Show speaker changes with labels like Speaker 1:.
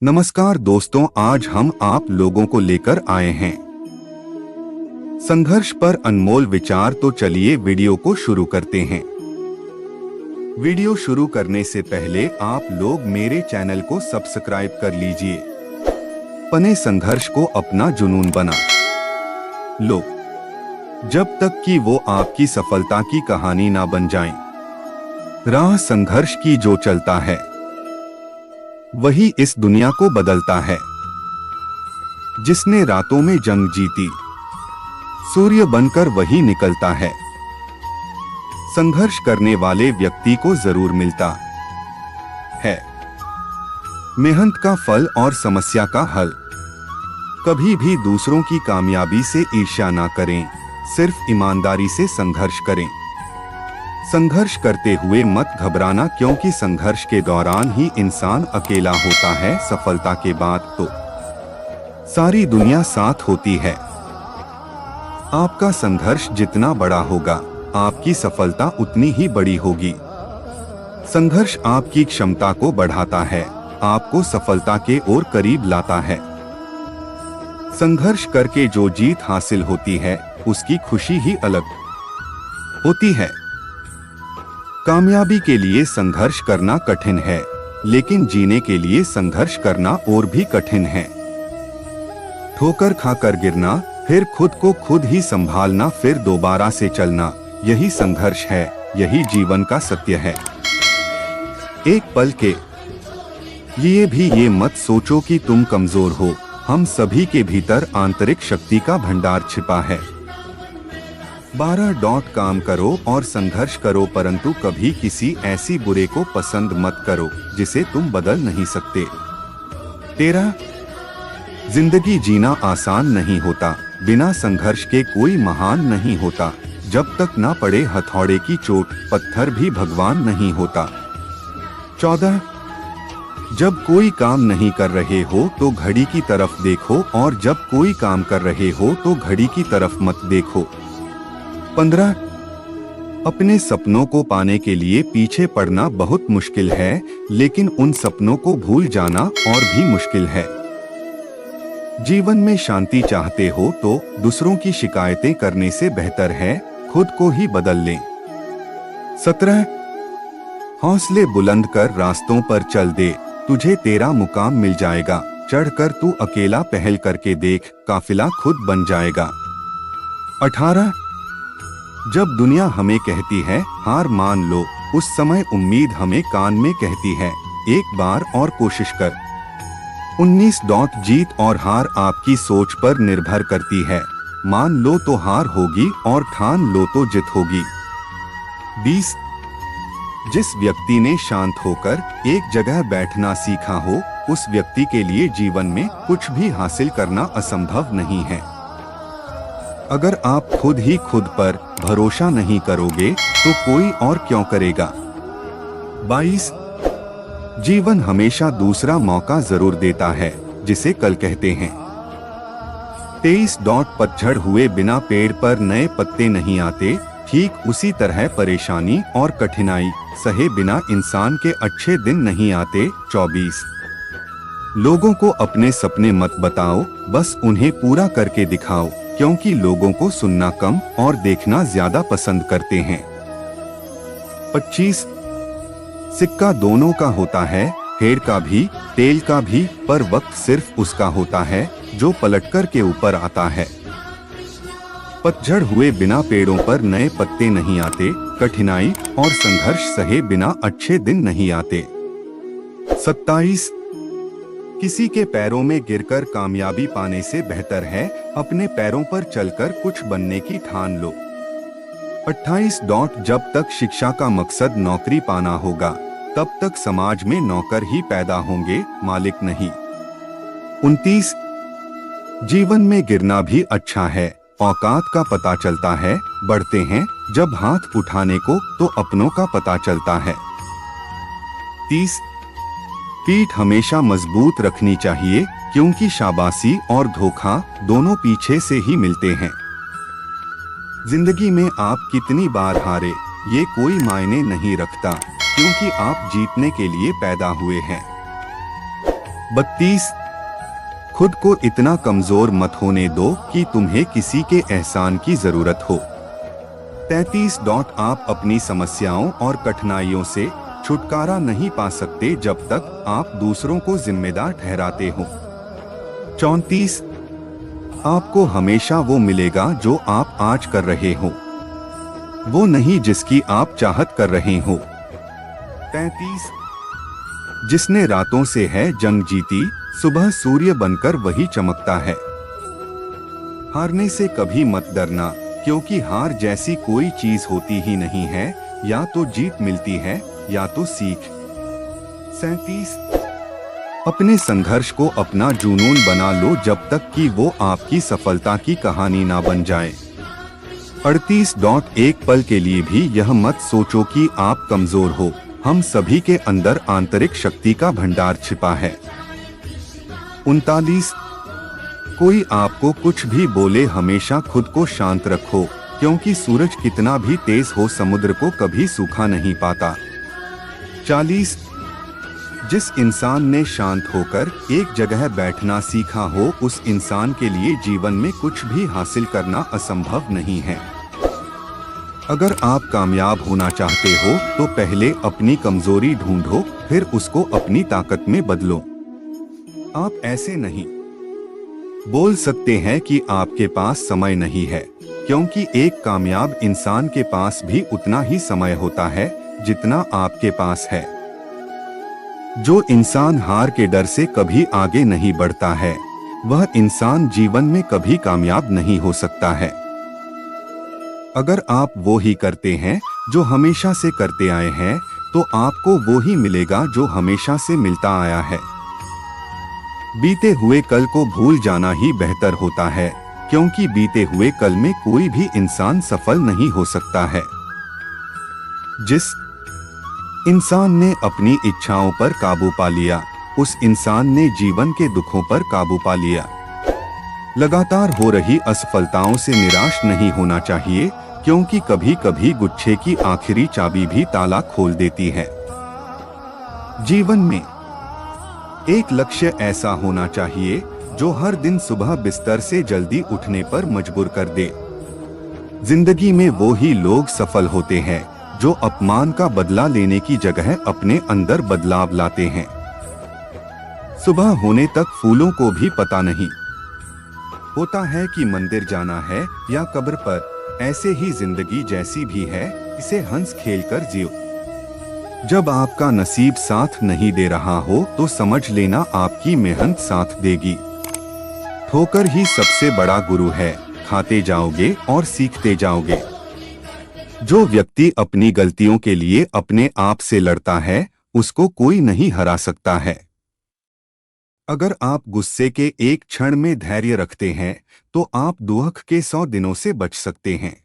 Speaker 1: नमस्कार दोस्तों, आज हम आप लोगों को लेकर आए हैं संघर्ष पर अनमोल विचार। तो चलिए वीडियो को शुरू करते हैं। वीडियो शुरू करने से पहले आप लोग मेरे चैनल को सब्सक्राइब कर लीजिए। पने संघर्ष को अपना जुनून बना लो, जब तक कि वो आपकी सफलता की कहानी ना बन जाए। राह संघर्ष की जो चलता है वही इस दुनिया को बदलता है। जिसने रातों में जंग जीती, सूर्य बनकर वही निकलता है। संघर्ष करने वाले व्यक्ति को जरूर मिलता है मेहनत का फल और समस्या का हल। कभी भी दूसरों की कामयाबी से ईर्ष्या ना करें, सिर्फ ईमानदारी से संघर्ष करें। संघर्ष करते हुए मत घबराना, क्योंकि संघर्ष के दौरान ही इंसान अकेला होता है। सफलता के बाद तो सारी दुनिया साथ होती है। आपका संघर्ष जितना बड़ा होगा, आपकी सफलता उतनी ही बड़ी होगी। संघर्ष आपकी क्षमता को बढ़ाता है, आपको सफलता के ओर करीब लाता है। संघर्ष करके जो जीत हासिल होती है, उसकी खुशी ही अलग होती है। कामयाबी के लिए संघर्ष करना कठिन है, लेकिन जीने के लिए संघर्ष करना और भी कठिन है। ठोकर खाकर गिरना, फिर खुद को खुद ही संभालना, फिर दोबारा से चलना, यही संघर्ष है, यही जीवन का सत्य है। एक पल के लिए भी ये मत सोचो कि तुम कमजोर हो। हम सभी के भीतर आंतरिक शक्ति का भंडार छिपा है। 12 काम करो और संघर्ष करो, परंतु कभी किसी ऐसी बुरे को पसंद मत करो जिसे तुम बदल नहीं सकते। 13 जिंदगी जीना आसान नहीं होता, बिना संघर्ष के कोई महान नहीं होता। जब तक ना पड़े हथौड़े की चोट, पत्थर भी भगवान नहीं होता। 14 जब कोई काम नहीं कर रहे हो तो घड़ी की तरफ देखो, और जब कोई काम कर रहे हो तो घड़ी की तरफ मत देखो। 15 अपने सपनों को पाने के लिए पीछे पड़ना बहुत मुश्किल है, लेकिन उन सपनों को भूल जाना और भी मुश्किल है। जीवन में शांति चाहते हो तो दूसरों की शिकायतें करने से बेहतर है खुद को ही बदल लें। 17 हौसले बुलंद कर रास्तों पर चल दे, तुझे तेरा मुकाम मिल जाएगा। चढ़कर तू अकेला पहल करके देख, काफिला खुद बन जाएगा। 18 जब दुनिया हमें कहती है हार मान लो, उस समय उम्मीद हमें कान में कहती है एक बार और कोशिश कर। 19 जीत और हार आपकी सोच पर निर्भर करती है। मान लो तो हार होगी और ठान लो तो जीत होगी। 20 जिस व्यक्ति ने शांत होकर एक जगह बैठना सीखा हो, उस व्यक्ति के लिए जीवन में कुछ भी हासिल करना असंभव नहीं है। अगर आप खुद ही खुद पर भरोसा नहीं करोगे तो कोई और क्यों करेगा। 22 जीवन हमेशा दूसरा मौका जरूर देता है, जिसे कल कहते हैं। 23 पतझड़ हुए बिना पेड़ पर नए पत्ते नहीं आते, ठीक उसी तरह परेशानी और कठिनाई सहे बिना इंसान के अच्छे दिन नहीं आते। 24 लोगों को अपने सपने मत बताओ, बस उन्हें पूरा करके दिखाओ, क्योंकि लोगों को सुनना कम और देखना ज्यादा पसंद करते हैं। 25 सिक्का दोनों का होता है, हेर का भी तेल का भी, पर वक्त सिर्फ उसका होता है जो पलटकर के ऊपर आता है। पतझड़ हुए बिना पेड़ों पर नए पत्ते नहीं आते, कठिनाई और संघर्ष सहे बिना अच्छे दिन नहीं आते। 27 किसी के पैरों में गिरकर कामयाबी पाने से बेहतर है अपने पैरों पर चलकर कुछ बनने की ठान लो। 28 जब तक शिक्षा का मकसद नौकरी पाना होगा, तब तक समाज में नौकर ही पैदा होंगे, मालिक नहीं। 29 जीवन में गिरना भी अच्छा है, औकात का पता चलता है, बढ़ते हैं जब हाथ उठाने को तो अपनों का पता चलता है। 30 पीठ हमेशा मजबूत रखनी चाहिए, क्योंकि शाबाशी और धोखा दोनों पीछे से ही मिलते हैं। जिंदगी में आप कितनी बार हारे, ये कोई मायने नहीं रखता, क्योंकि आप जीतने के लिए पैदा हुए हैं। 32 खुद को इतना कमजोर मत होने दो कि तुम्हें किसी के एहसान की जरूरत हो। 33 आप अपनी समस्याओं और कठिनाइयों से छुटकारा नहीं पा सकते जब तक आप दूसरों को जिम्मेदार ठहराते हो। 34 आपको हमेशा वो मिलेगा जो आप आज कर रहे हो, वो नहीं जिसकी आप चाहत कर रहे हो। 35 जिसने रातों से है जंग जीती, सुबह सूर्य बनकर वही चमकता है। हारने से कभी मत डरना, क्योंकि हार जैसी कोई चीज होती ही नहीं है। या तो जीत मिलती है या तो सीख। 37 अपने संघर्ष को अपना जुनून बना लो जब तक कि वो आपकी सफलता की कहानी ना बन जाए। 38 एक पल के लिए भी यह मत सोचो कि आप कमजोर हो। हम सभी के अंदर आंतरिक शक्ति का भंडार छिपा है। 39 कोई आपको कुछ भी बोले, हमेशा खुद को शांत रखो, क्योंकि सूरज कितना भी तेज हो समुद्र को कभी सूखा नहीं पाता। 40 जिस इंसान ने शांत होकर एक जगह बैठना सीखा हो, उस इंसान के लिए जीवन में कुछ भी हासिल करना असंभव नहीं है। अगर आप कामयाब होना चाहते हो तो पहले अपनी कमजोरी ढूंढो, फिर उसको अपनी ताकत में बदलो। आप ऐसे नहीं बोल सकते हैं कि आपके पास समय नहीं है, क्योंकि एक कामयाब इंसान के पास भी उतना ही समय होता है जितना आपके पास है। जो इंसान हार के डर से कभी आगे नहीं बढ़ता है, वह इंसान जीवन में कभी कामयाब नहीं हो सकता है। अगर आप वो ही करते हैं जो हमेशा से करते आए हैं, तो आपको वो ही मिलेगा जो हमेशा से मिलता आया है। बीते हुए कल को भूल जाना ही बेहतर होता है, क्योंकि बीते हुए कल में कोई भी इंसान सफल नहीं हो सकता है। जिस इंसान ने अपनी इच्छाओं पर काबू पा लिया, उस इंसान ने जीवन के दुखों पर काबू पा लिया। लगातार हो रही असफलताओं से निराश नहीं होना चाहिए, क्योंकि कभी कभी गुच्छे की आखिरी चाबी भी ताला खोल देती है। जीवन में एक लक्ष्य ऐसा होना चाहिए जो हर दिन सुबह बिस्तर से जल्दी उठने पर मजबूर कर दे। जिंदगी में वो ही लोग सफल होते हैं जो अपमान का बदला लेने की जगह अपने अंदर बदलाव लाते हैं। सुबह होने तक फूलों को भी पता नहीं होता है कि मंदिर जाना है या कब्र पर। ऐसे ही जिंदगी जैसी भी है, इसे हंस खेल कर जियो। जब आपका नसीब साथ नहीं दे रहा हो तो समझ लेना आपकी मेहनत साथ देगी। ठोकर ही सबसे बड़ा गुरु है, खाते जाओगे और सीखते जाओगे। जो व्यक्ति अपनी गलतियों के लिए अपने आप से लड़ता है, उसको कोई नहीं हरा सकता है। अगर आप गुस्से के एक क्षण में धैर्य रखते हैं, तो आप दुख के 100 दिनों से बच सकते हैं।